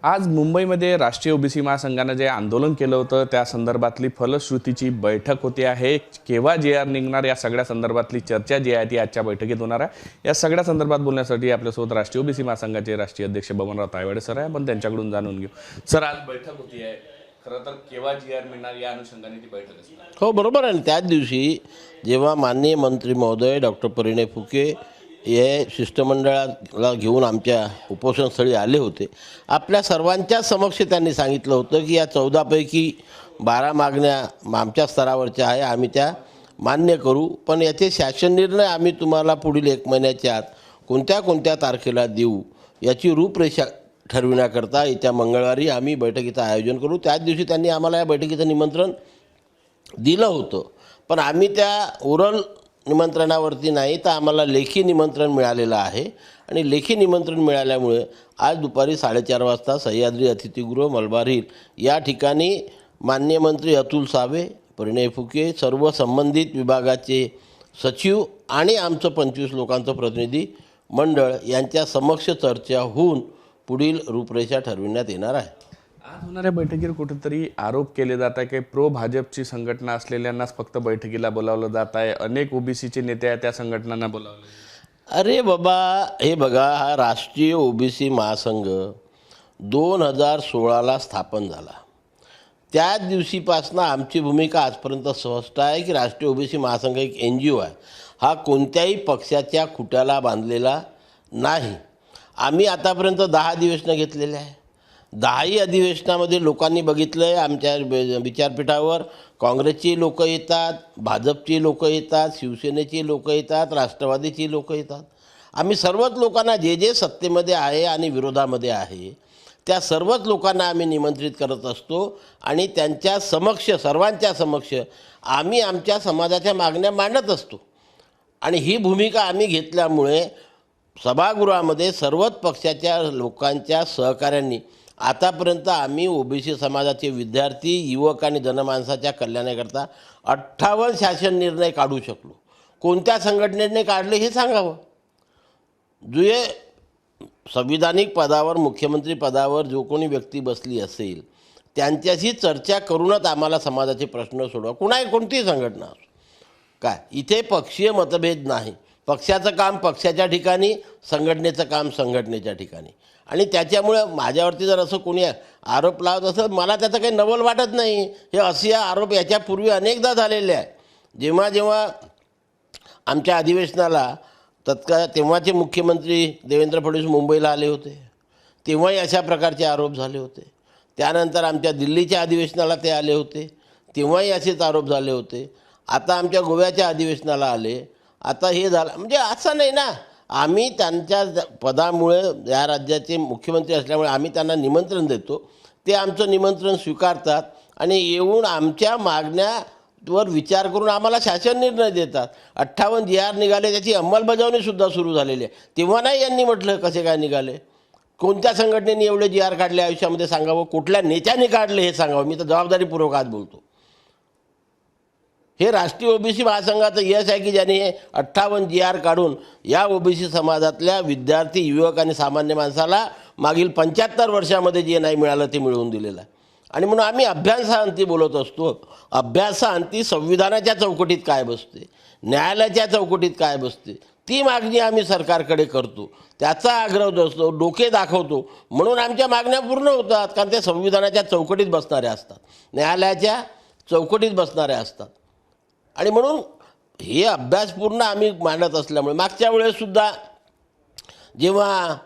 आज मुंबईमध्ये राष्ट्रीय ओबीसी महासंघानं जे आंदोलन केलं होतं त्या संदर्भातली फलश्रुतीची बैठक होती आहे. केव्हा जे.आर निघणार या सगळ्या संदर्भातली चर्चा जी आहे ती आजच्या बैठकीत होणार आहे. या सगळ्या संदर्भात बोलण्यासाठी आपल्यासोबत राष्ट्रीय ओबीसी महासंघाचे राष्ट्रीय अध्यक्ष बबनराव तायवाडे सर आहे. आपण त्यांच्याकडून जाणून घेऊ. सर, आज बैठक होती आहे, खरं तर केव्हा जे.आर मिळणार या अनुषंगाने ती बैठक असणार? हो, बरोबर आहे. त्याच दिवशी जेव्हा माननीय मंत्री महोदय डॉक्टर परिणय फुके हे शिष्टमंडळाला घेऊन आमच्या उपोषणस्थळी आले होते, आपल्या सर्वांच्या समक्ष त्यांनी सांगितलं होतं की या 14पैकी 12 मागण्या आमच्या स्तरावरच्या आहे, आम्ही त्या मान्य करू, पण याचे शासन निर्णय आम्ही तुम्हाला पुढील 1 महिन्याच्या आत कोणत्या कोणत्या तारखेला देऊ याची रूपरेषा ठरविण्याकरता येत्या मंगळवारी आम्ही बैठकीचं आयोजन करू. त्याच दिवशी त्यांनी आम्हाला या बैठकीचं निमंत्रण दिलं होतं, पण आम्ही त्या ओरल निमंत्रणावरती नाही तर आम्हाला लेखी निमंत्रण मिळालेलं आहे. आणि लेखी निमंत्रण मिळाल्यामुळे आज दुपारी 4:30 वाजता सह्याद्री अतिथीगृह मलबार हिल या ठिकाणी माननीय मंत्री अतुल सावे, परिणय फुके, सर्व संबंधित विभागाचे सचिव आणि आमचं 25 लोकांचं प्रतिनिधी मंडळ यांच्या समक्ष चर्चा होऊन पुढील रूपरेषा ठरविण्यात येणार आहे. आज होणाऱ्या बैठकीवर कुठेतरी आरोप केले जात आहे की प्रो भाजपची संघटना असलेल्यांनाच फक्त बैठकीला बोलावलं जात आहे, अनेक ओबीसीचे नेते आहेत त्या संघटनांना बोलावलं. अरे बाबा, हे बघा, हा राष्ट्रीय ओबीसी महासंघ 2016ला स्थापन झाला. त्याच दिवशीपासून आमची भूमिका आजपर्यंत स्पष्ट आहे की राष्ट्रीय ओबीसी महासंघ एक NGO आहे, हा कोणत्याही पक्षाच्या खुट्याला बांधलेला नाही. आम्ही आतापर्यंत 10 अधिवेशनं घेतलेले आहे. 10ही अधिवेशनामध्ये लोकांनी बघितलं आहे, आमच्या विचारपीठावर काँग्रेसची लोक येतात, भाजपची लोक येतात, शिवसेनेची लोक येतात, राष्ट्रवादीची लोक येतात. आम्ही सर्वच लोकांना, जे जे सत्तेमध्ये आहे आणि विरोधामध्ये आहे त्या सर्वच लोकांना आम्ही निमंत्रित करत असतो आणि त्यांच्या समक्ष, सर्वांच्या समक्ष आम्ही आमच्या समाजाच्या मागण्या मांडत असतो. आणि ही भूमिका आम्ही घेतल्यामुळे सभागृहामध्ये सर्वच पक्षाच्या लोकांच्या सहकार्यांनी आतापर्यंत आम्ही ओबीसी समाजाचे विद्यार्थी, युवक आणि जनमानसाच्या कल्याणाकरता 58 शासन निर्णय काढू शकलो. कोणत्या संघटनेने काढले हे सांगावं. जे संविधानिक पदावर, मुख्यमंत्री पदावर जो कोणी व्यक्ती बसली असेल त्यांच्याशी चर्चा करूनच आम्हाला समाजाचे प्रश्न सोडवा. कोणतीही संघटना असो, काय इथे पक्षीय मतभेद नाही. पक्षाचं काम पक्षाच्या ठिकाणी, संघटनेचं काम संघटनेच्या ठिकाणी. आणि त्याच्यामुळं माझ्यावरती जर असं कोणी आरोप लावत असेल, मला त्याचं काही नवल वाटत नाही. हे असे आरोप याच्यापूर्वी अनेकदा झालेले आहे. जेव्हा जेव्हा आमच्या अधिवेशनाला तेव्हाचे मुख्यमंत्री देवेंद्र फडणवीस मुंबईला आले होते, तेव्हाही अशा प्रकारचे आरोप झाले होते. त्यानंतर आमच्या दिल्लीच्या अधिवेशनाला ते आले होते, तेव्हाही असेच आरोप झाले होते. आता आमच्या गोव्याच्या अधिवेशनाला आले. आता हे झालं म्हणजे असं नाही ना, आम्ही त्यांच्या पदामुळे या राज्याचे मुख्यमंत्री असल्यामुळे आम्ही त्यांना निमंत्रण देतो, ते आमचं निमंत्रण स्वीकारतात आणि येऊन आमच्या मागण्यावर विचार करून आम्हाला शासन निर्णय देतात. 58 जे.आर निघाले, त्याची अंमलबजावणीसुद्धा सुरू झालेली आहे. तेव्हा नाही यांनी म्हटलं कसे काय निघाले, कोणत्या संघटनेने एवढे जे.आर काढले आयुष्यामध्ये सांगावं, कुठल्या नेत्याने काढले हे सांगावं. मी तर जबाबदारीपूर्वक आज बोलतो. हे राष्ट्रीय ओबीसी महासंघाचं यश आहे की ज्याने 58 जे.आर काढून या ओबीसी समाजातल्या विद्यार्थी, युवक आणि सामान्य माणसाला मागील 75 वर्षामध्ये जे नाही मिळालं ते मिळवून दिलेलं आहे. आणि म्हणून आम्ही अभ्यासाअंती बोलत असतो. अभ्यासाअंती संविधानाच्या चौकटीत काय बसते, न्यायालयाच्या चौकटीत काय बसते, ती मागणी आम्ही सरकारकडे करतो. त्याचा आग्रह असतो, डोके दाखवतो. म्हणून आमच्या मागण्या पूर्ण होतात, कारण ते संविधानाच्या चौकटीत बसणाऱ्या असतात, न्यायालयाच्या चौकटीत बसणाऱ्या असतात. आणि म्हणून हे अभ्यासपूर्ण आम्ही मांडत असल्यामुळे मागच्या वेळेससुद्धा जेव्हा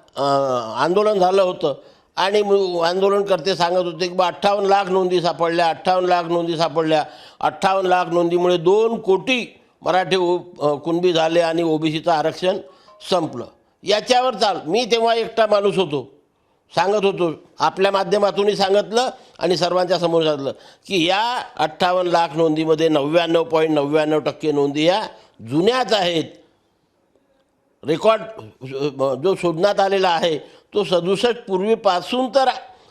आंदोलन झालं होतं आणि आंदोलनकर्ते सांगत होते की 58 लाख नोंदी सापडल्या, 58 लाख नोंदी सापडल्या, 58 लाख नोंदीमुळे 2 कोटी मराठी कुणबी झाले आणि ओबीसीचं आरक्षण संपलं. याच्यावर मी तेव्हा एकटा माणूस होतो, सांगत होतो, आपल्या माध्यमातूनही सांगितलं आणि सर्वांच्या समोर सांगितलं की या 58 लाख नोंदीमध्ये 99.99% नोंदी या जुन्याच आहेत. रेकॉर्ड जो शोधण्यात आलेला आहे तो 67 पूर्वीपासून तर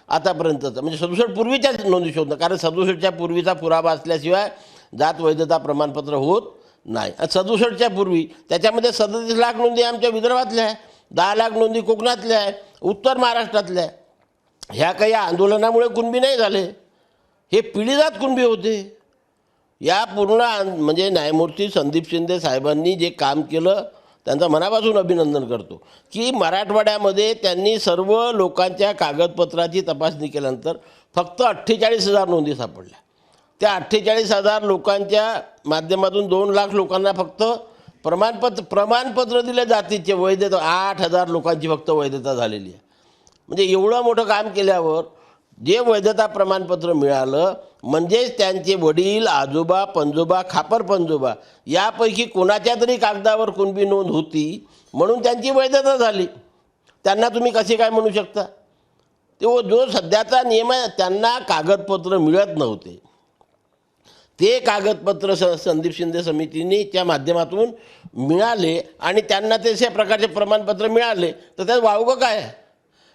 आतापर्यंतचा, म्हणजे 67 पूर्वीच्याच नोंदी शोधणं, कारण 67च्या पूर्वीचा पुरावा असल्याशिवाय जात वैधता प्रमाणपत्र होत नाही. 67च्या पूर्वी त्याच्यामध्ये 37 लाख नोंदी आमच्या विदर्भातल्या आहे, 10 लाख नोंदी कोकणातल्या आहे, उत्तर महाराष्ट्रातल्या आहे. ह्या काही आंदोलनामुळे कुणबी नाही झाले, हे पिढीजात कुणबी होते. या पूर्ण म्हणजे न्यायमूर्ती संदीप शिंदे साहेबांनी जे काम केलं त्यांचं मनापासून अभिनंदन करतो, की मराठवाड्यामध्ये त्यांनी सर्व लोकांच्या कागदपत्राची तपासणी केल्यानंतर फक्त 48,000 नोंदी सापडल्या. त्या 48,000 लोकांच्या माध्यमातून 2 लाख लोकांना फक्त प्रमाणपत्र दिले जातीचे, वैधता 8,000 लोकांची फक्त वैधता झालेली आहे. म्हणजे एवढं मोठं काम केल्यावर जे वैधता प्रमाणपत्र मिळालं म्हणजेच त्यांचे वडील, आजोबा, पणजोबा, खापर पणजोबा यापैकी कोणाच्या तरी कागदावर कुणबी नोंद होती म्हणून त्यांची वैधता झाली. त्यांना तुम्ही कसे काय म्हणू शकता? तो जो सध्याचा नियम आहे, त्यांना कागदपत्र मिळत नव्हते. ते कागदपत्र संदीप शिंदे समितीने च्या माध्यमातून मिळाले आणि त्यांना तशा प्रकारचे प्रमाणपत्र मिळाले, तर त्यात वावगं काय आहे?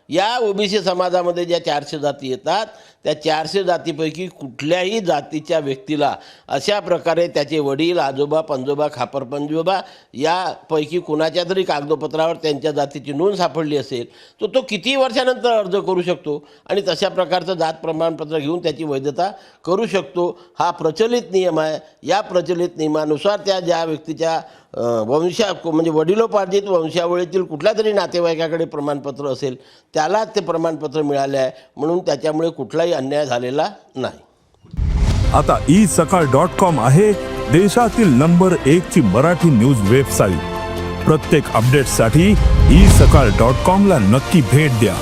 या ओबीसी समाजामध्ये ज्या 400 जाती येतात त्या 400 जातीपैकी कुठल्याही जातीच्या व्यक्तीला अशा प्रकारे त्याचे वडील, आजोबा, पणजोबा, खापर पणजोबा यापैकी कुणाच्या तरी कागदपत्रावर त्यांच्या जातीची नोंद सापडली असेल तर तो किती वर्षानंतर अर्ज करू शकतो आणि तशा प्रकारचं जात प्रमाणपत्र घेऊन त्याची वैधता करू शकतो. हा प्रचलित नियम आहे. या प्रचलित नियमानुसार त्या ज्या व्यक्तीच्या म्हणजे वडिलोपार्जित वंशावळीतील कुठल्या तरी नातेवाईकाकडे प्रमाणपत्र असेल त्यालाच ते प्रमाणपत्र मिळाले आहे, म्हणून त्याच्यामुळे कुठलाही अन्याय झालेला नाही. आता isakal.com आहे देशातील नंबर 1 ची मराठी न्यूज वेबसाईट. प्रत्येक अपडेटसाठी isakal.com ला नक्की भेट द्या.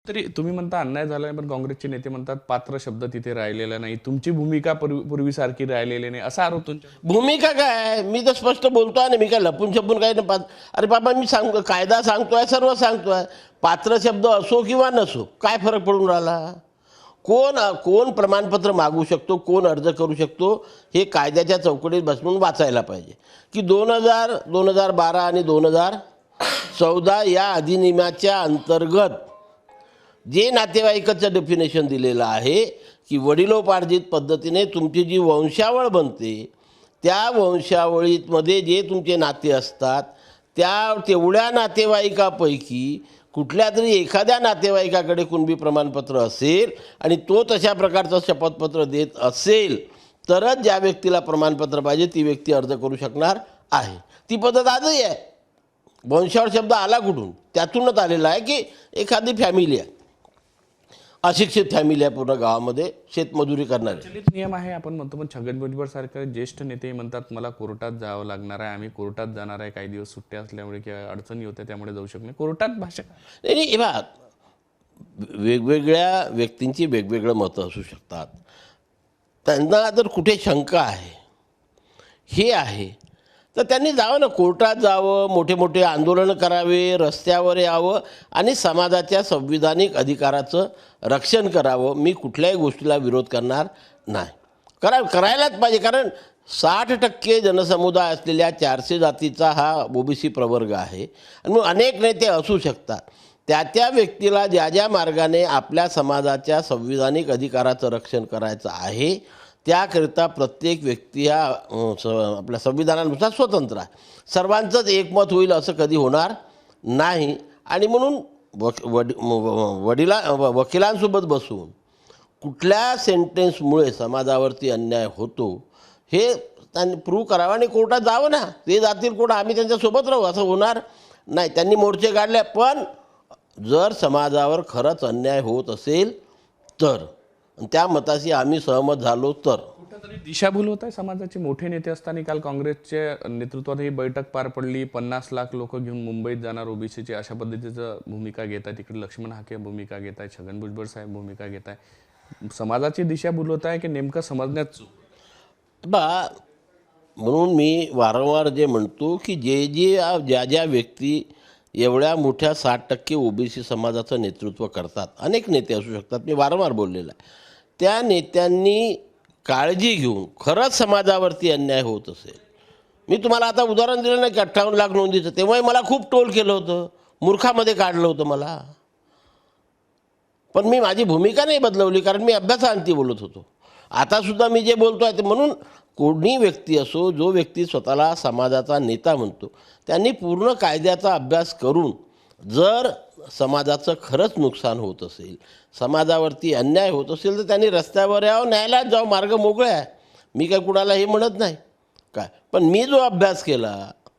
तरी तुम्ही म्हणता अन्याय झालाय, पण काँग्रेसचे नेते म्हणतात पात्र शब्द तिथे राहिलेला नाही, तुमची भूमिका पूर्वीसारखी राहिलेली नाही, असा आरोप तुमच्या. भूमिका काय? मी तर स्पष्ट बोलतो आहे. मी काय लपून छपून काही नाही. अरे बाबा, मी कायदा सांगतोय, सर्व सांगतोय. पात्र शब्द असो किंवा नसो काय फरक पडून राहिला? कोण प्रमाणपत्र मागू शकतो, कोण अर्ज करू शकतो हे कायद्याच्या चौकटीत बसवून वाचायला पाहिजे. की 2012 आणि 2014 या अधिनियमाच्या अंतर्गत जे नातेवाईकाचं डेफिनेशन दिलेलं आहे की वडिलोपार्जित पद्धतीने तुमची जी वंशावळ बनते त्या वंशावळीमध्ये जे तुमचे नाते असतात तेवढ्या नातेवाईकापैकी कुठल्या तरी एखाद्या नातेवाईकाकडे कुणबी प्रमाणपत्र असेल आणि तो तशा प्रकारचं शपथपत्र देत असेल तरच ज्या व्यक्तीला प्रमाणपत्र पाहिजे ती व्यक्ती अर्ज करू शकणार आहे. ती पद्धत आजही आहे. वंशावळ शब्द आला कुठून? त्यातूनच आलेला आहे की एखादी फॅमिली आहे, अशिक्षित फॅमिली आहे, पूर्ण गावामध्ये शेतमजुरी करणारे. प्रचलित नियम आहे आपण म्हणतो, पण छगन भुजबळ सारखे ज्येष्ठ नेते म्हणतात मला कोर्टात जावं लागणार आहे, आम्ही कोर्टात जाणार आहे, काही दिवस सुट्ट्या असल्यामुळे किंवा अडचणी होत्या त्यामुळे जाऊ शकणे. कोर्टात भाषा नाही. हे बघा, वेगवेगळ्या व्यक्तींची वेगवेगळं मतं असू शकतात. त्यांना जर कुठे शंका आहे हे आहे तर त्यांनी जावं ना, कोर्टात जावं, मोठे मोठे आंदोलनं करावे, रस्त्यावर यावं आणि समाजाच्या संविधानिक अधिकाराचं रक्षण करावं. मी कुठल्याही गोष्टीला विरोध करणार नाही. करायलाच पाहिजे, कारण 60% जनसमुदाय असलेल्या 400 जातीचा हा ओबीसी प्रवर्ग आहे आणि मग अनेक नेते असू शकतात. त्या व्यक्तीला ज्या मार्गाने आपल्या समाजाच्या संविधानिक अधिकाराचं रक्षण करायचं आहे त्याकरिता प्रत्येक व्यक्ती हा आपल्या संविधानानुसार स्वतंत्र आहे. सर्वांचंच एकमत होईल असं कधी होणार नाही. आणि म्हणून वकिलांसोबत बसून कुठल्या सेंटेन्समुळे समाजावरती अन्याय होतो हे त्यांनी प्रूव्ह करावं आणि कोर्टात जावं ना. ते जातील कोर्ट, आम्ही त्यांच्यासोबत राहू, असं होणार नाही. त्यांनी मोर्चे काढले, पण जर समाजावर खरंच अन्याय होत असेल तर त्या मताशी आम्ही सहमत झालो तर. कुठेतरी दिशाभूल होत आहे समाजाचे. मोठे नेते असताना काल काँग्रेसच्या नेतृत्वात ही बैठक पार पडली. 50 लाख लोक घेऊन मुंबईत जाणार ओबीसीचे, अशा पद्धतीचं भूमिका घेत आहे. तिकडे लक्ष्मण हाके भूमिका घेत आहे, छगन भुजबळ साहेब भूमिका घेत आहे. समाजाची दिशाभूल होत आहे की नेमकं समजण्यात चूक? म्हणून मी वारंवार जे म्हणतो की ज्या व्यक्ती एवढ्या मोठ्या 60% ओबीसी समाजाचं नेतृत्व करतात, अनेक नेते असू शकतात, मी वारंवार बोललेलं आहे, त्या नेत्यांनी काळजी घेऊन खरंच समाजावरती अन्याय होत असेल. मी तुम्हाला आता उदाहरण दिलं नाही की 58 लाख नोंदीचं, तेव्हाही मला खूप टोल केलं होतं, मूर्खामध्ये काढलं होतं मला. पण मी माझी भूमिका नाही बदलवली, कारण मी अभ्यासाअंती बोलत होतो. आतासुद्धा मी जे बोलतो आहे ते, म्हणून कोणी व्यक्ती असो, जो व्यक्ती स्वतःला समाजाचा नेता म्हणतो, त्यांनी पूर्ण कायद्याचा अभ्यास करून जर समाजाचं खरंच नुकसान होत असेल, समाजावरती अन्याय होत असेल, तर त्यांनी रस्त्यावर यावं, न्यायालयात जावं, मार्ग मोकळे आहे. मी काय कुणाला हे म्हणत नाही काय. पण मी जो अभ्यास केला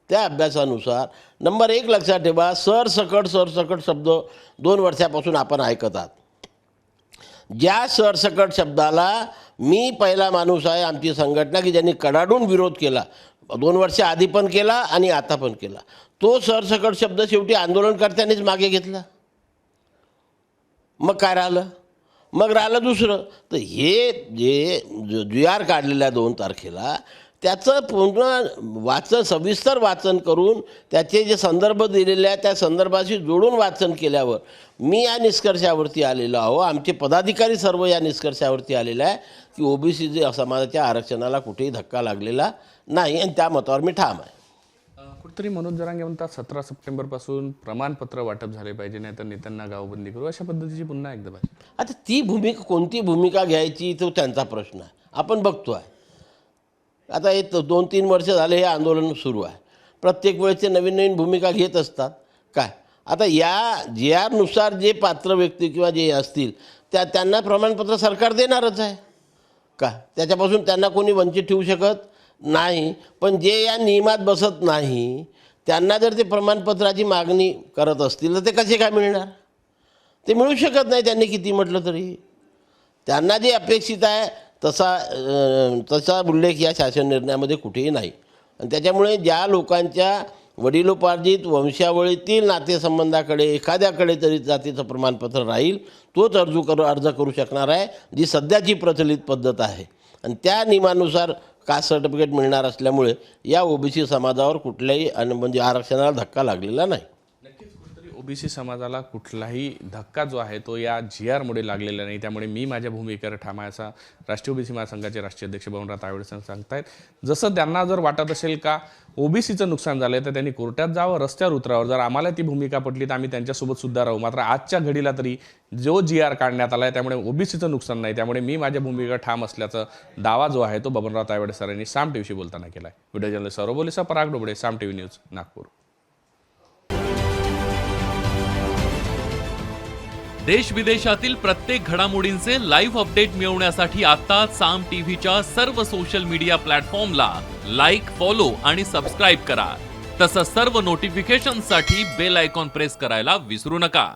त्या अभ्यासानुसार नंबर 1 लक्षात ठेवा, सरसकट शब्द 2 वर्षापासून आपण ऐकत आहात. ज्या सरसकट शब्दाला मी पहिला माणूस आहे आमची संघटना की ज्यांनी कडाडून विरोध केला, 2 वर्ष आधी पण केला आणि आता पण केला. तो सरसकट शब्द शेवटी आंदोलनकर्त्यांनीच मागे घेतला. मग काय राहिलं? मग राहिलं दुसरं. तर हे जे GR काढलेल्या 2 तारखेला त्याचं पूर्ण सविस्तर वाचन करून त्याचे जे संदर्भ दिलेले आहेत त्या संदर्भाशी जोडून वाचन केल्यावर मी या निष्कर्षावरती आलेलो आहो, आमचे पदाधिकारी सर्व या निष्कर्षावरती आलेले आहे की OBC जे समाजाच्या आरक्षणाला कुठेही धक्का लागलेला नाही आणि त्या मतावर मी ठाम आहे. कुठेतरी मनोज जरांगे म्हणतात 17 सप्टेंबरपासून प्रमाणपत्र वाटप झाले पाहिजे, नाही तर नेत्यांना गावबंदी करू, अशा पद्धतीची पुन्हा एकदा पाहिजे. आता ती भूमिका कोणती भूमिका घ्यायची तो त्यांचा प्रश्न आहे. आपण बघतो आहे आता हे 2-3 वर्ष झाले हे आंदोलन सुरू आहे. प्रत्येक वेळेचे नवीन भूमिका घेत असतात काय. आता या GRनुसार जे पात्र व्यक्ती किंवा जे असतील त्यांना प्रमाणपत्र सरकार देणारच आहे का, त्याच्यापासून त्यांना कोणी वंचित ठेवू शकत नाही. पण जे या नियमात बसत नाही त्यांना जर ते प्रमाणपत्राची मागणी करत असतील तर ते कसे काय मिळणार? ते मिळू शकत नाही त्यांनी किती म्हटलं तरी. त्यांना जे अपेक्षित आहे तसा उल्लेख या शासन निर्णयामध्ये कुठेही नाही. आणि त्याच्यामुळे ज्या लोकांच्या वडिलोपार्जित वंशावळीतील नातेसंबंधाकडे एखाद्याकडे तरी जातीचं प्रमाणपत्र राहील तोच अर्ज करू शकणार आहे, जी सध्याची प्रचलित पद्धत आहे. आणि त्या नियमानुसार कास्ट सर्टिफिकेट मिळणार असल्यामुळे या OBC समाजावर कुठल्याही म्हणजे आरक्षणाला धक्का लागलेला नाही. नक्कीच कुठेतरी OBC समाजाला कुठलाही धक्का जो आहे तो या GRमुळे लागलेला नाही. त्यामुळे मी माझ्या भूमिकेवर ठाम आहे असं राष्ट्रीय OBC महासंघाचे राष्ट्रीय अध्यक्ष बबनराव तायवाडे सांगतायत. जसं त्यांना जर वाटत असेल का OBCचं नुकसान झालंय तर त्यांनी कोर्टात जावं, रस्त्यावर उतरावं. जर आम्हाला ती भूमिका पटली तर आम्ही त्यांच्यासोबत सुद्धा राहू. मात्र आजच्या घडीला तरी जो GR काढण्यात आलाय त्यामुळे OBCचं नुकसान नाही. त्यामुळे मी माझ्या भूमिकेवर ठाम असल्याचा दावा जो आहे तो बबनराव तायवाडे सरांनी साम टीव्हीशी बोलताना केलाय. व्हिडिओ जर्नलिस्ट सौरभ बोलेसा, पराग डोबळे, साम टीव्ही न्यूज, नागपूर. देश विदेशातील प्रत्येक घडामोडींचे लाईव्ह अपडेट मिळवण्यासाठी आता साम टीव्हीच्या सर्व सोशल मीडिया प्लॅटफॉर्मला लाईक, फॉलो आणि सबस्क्राईब करा. तसंच सर्व नोटिफिकेशनसाठी बेल आयकॉन प्रेस करायला विसरू नका.